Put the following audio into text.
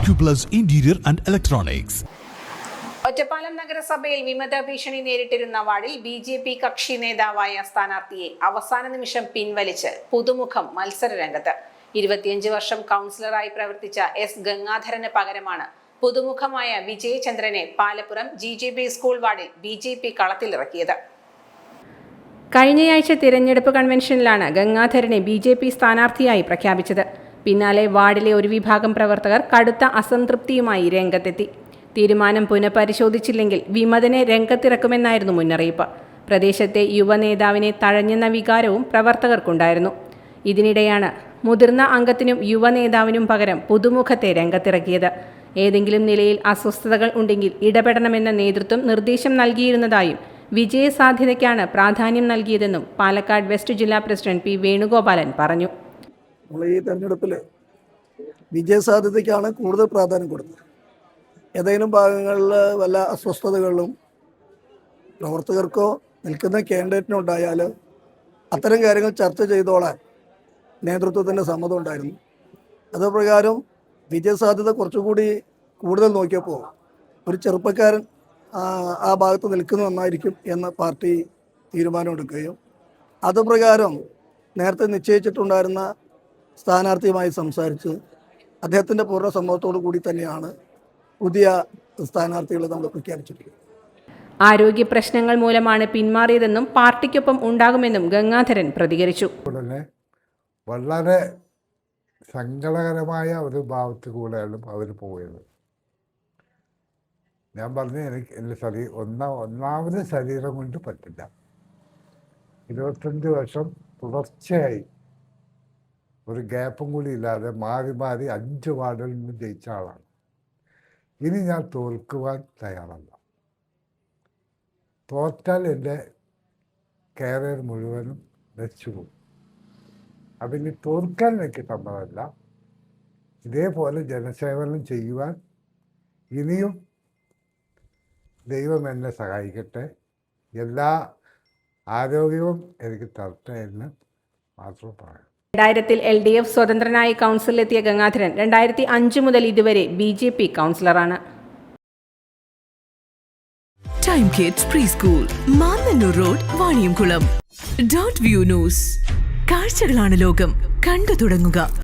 Acuplus Interior and Electronics. Ottapalam നഗരസഭയിൽ വിമത ഭീഷണി നേരിട്ടിരുന്ന വാർഡിൽ ബി.ജെ.പി. കക്ഷി നേതാവായ സ്ഥാനാർത്ഥിയെ അവസാന നിമിഷം പിൻവലിച്ച് പുതുമുഖം മത്സരരംഗത്ത്. 25 വർഷം കൗൺസിലറായി പ്രവർത്തിച്ച എസ് ഗംഗാധരന് പകരമാണ് പുതുമുഖമായ വിജയചന്ദ്രനെ പാലപ്പുറം ജി.ജെ.ബി. സ്കൂൾ വാർഡിൽ ബി.ജെ.പി. കളത്തിലിറക്കിയത്. കഴിഞ്ഞയാഴ്ച തിരഞ്ഞെടുപ്പ് കൺവെൻഷനിലാണ് ഗംഗാധരനെ ബി.ജെ.പി. സ്ഥാനാർത്ഥിയായി പ്രഖ്യാപിച്ചത്. പിന്നാലെ വാർഡിലെ ഒരു വിഭാഗം പ്രവർത്തകർ കടുത്ത അസംതൃപ്തിയുമായി രംഗത്തെത്തി. തീരുമാനം പുനഃപരിശോധിച്ചില്ലെങ്കിൽ വിമതനെ രംഗത്തിറക്കുമെന്നായിരുന്നു മുന്നറിയിപ്പ്. പ്രദേശത്തെ യുവനേതാവിനെ തഴഞ്ഞെന്ന വികാരവും പ്രവർത്തകർക്കുണ്ടായിരുന്നു. ഇതിനിടെയാണ് മുതിർന്ന അംഗത്തിനും യുവനേതാവിനും പകരം പുതുമുഖത്തെ രംഗത്തിറക്കിയത്. ഏതെങ്കിലും നിലയിൽ അസ്വസ്ഥതകൾ ഉണ്ടെങ്കിൽ ഇടപെടണമെന്ന നേതൃത്വം നിർദ്ദേശം നൽകിയിരുന്നതായും വിജയസാധ്യതയ്ക്കാണ് പ്രാധാന്യം നൽകിയതെന്നും പാലക്കാട് വെസ്റ്റ് ജില്ലാ പ്രസിഡന്റ് പി വേണുഗോപാലൻ പറഞ്ഞു. ഈ തെരഞ്ഞെടുപ്പിൽ വിജയസാധ്യതയ്ക്കാണ് കൂടുതൽ പ്രാധാന്യം കൊടുത്തത്. ഏതെങ്കിലും ഭാഗങ്ങളിൽ വല്ല അസ്വസ്ഥതകളിലും പ്രവർത്തകർക്കോ നിൽക്കുന്ന കാൻഡിഡേറ്റിനോ ഉണ്ടായാൽ അത്തരം കാര്യങ്ങൾ ചർച്ച ചെയ്തോളാൻ നേതൃത്വത്തിൻ്റെ സമ്മതം ഉണ്ടായിരുന്നു. അതുപ്രകാരം വിജയസാധ്യത കുറച്ചുകൂടി കൂടുതൽ നോക്കിയപ്പോൾ ഒരു ചെറുപ്പക്കാരൻ ആ ഭാഗത്ത് നിൽക്കുന്നത് നന്നായിരിക്കും എന്ന് പാർട്ടി തീരുമാനമെടുക്കുകയും അതുപ്രകാരം നേരത്തെ നിശ്ചയിച്ചിട്ടുണ്ടായിരുന്ന സ്ഥാനാർത്ഥിയുമായി സംസാരിച്ച് അദ്ദേഹത്തിൻ്റെ പൂർണ്ണ സമ്മതത്തോടു കൂടി തന്നെയാണ് പുതിയ സ്ഥാനാർത്ഥികളെ നമ്മൾ പ്രഖ്യാപിച്ചിട്ടുള്ളത്. ആരോഗ്യ പ്രശ്നങ്ങൾ മൂലമാണ് പിന്മാറിയതെന്നും പാർട്ടിക്കൊപ്പം ഉണ്ടാകുമെന്നും ഗംഗാധരൻ പ്രതികരിച്ചു. ഉടനെ വളരെ സങ്കടകരമായ ഒരു ഭാവത്തിൽ കൂടെയാണ് അവർ പോയത്. ഞാൻ പറഞ്ഞു, എൻ്റെ ഒന്നാമത് ശരീരം കൊണ്ട് പറ്റില്ല. 25 വർഷം തുടർച്ചയായി ഒരു ഗ്യാപ്പും കൂടി ഇല്ലാതെ മാറി 5 വാർഡിൽ നിന്ന് ജയിച്ച ആളാണ്. ഇനി ഞാൻ തോൽക്കുവാൻ തയ്യാറല്ല. തോറ്റാൽ എൻ്റെ കരിയർ മുഴുവനും നശിച്ചുപോകും. അപ്പം ഇനി തോൽക്കാൻ എനിക്ക് സമ്മതമല്ല. ഇതേപോലെ ജനസേവനം ചെയ്യുവാൻ ഇനിയും ദൈവം എന്നെ സഹായിക്കട്ടെ, എല്ലാ ആരോഗ്യവും എനിക്ക് തരട്ടെ എന്ന് മാത്രം പറയാം. 2000-ൽ LDF സ്വതന്ത്രനായി കൗൺസിലെത്തിയ ഗംഗാധരൻ 2005 മുതൽ ഇതുവരെ ബി.ജെ.പി. കൗൺസിലറാണ്. Time kids pre school, Mannannur road, Vaniyamkulam. Dot view news. കാഴ്ചകളാണ് ലോകം, കണ്ടു തുടങ്ങുക.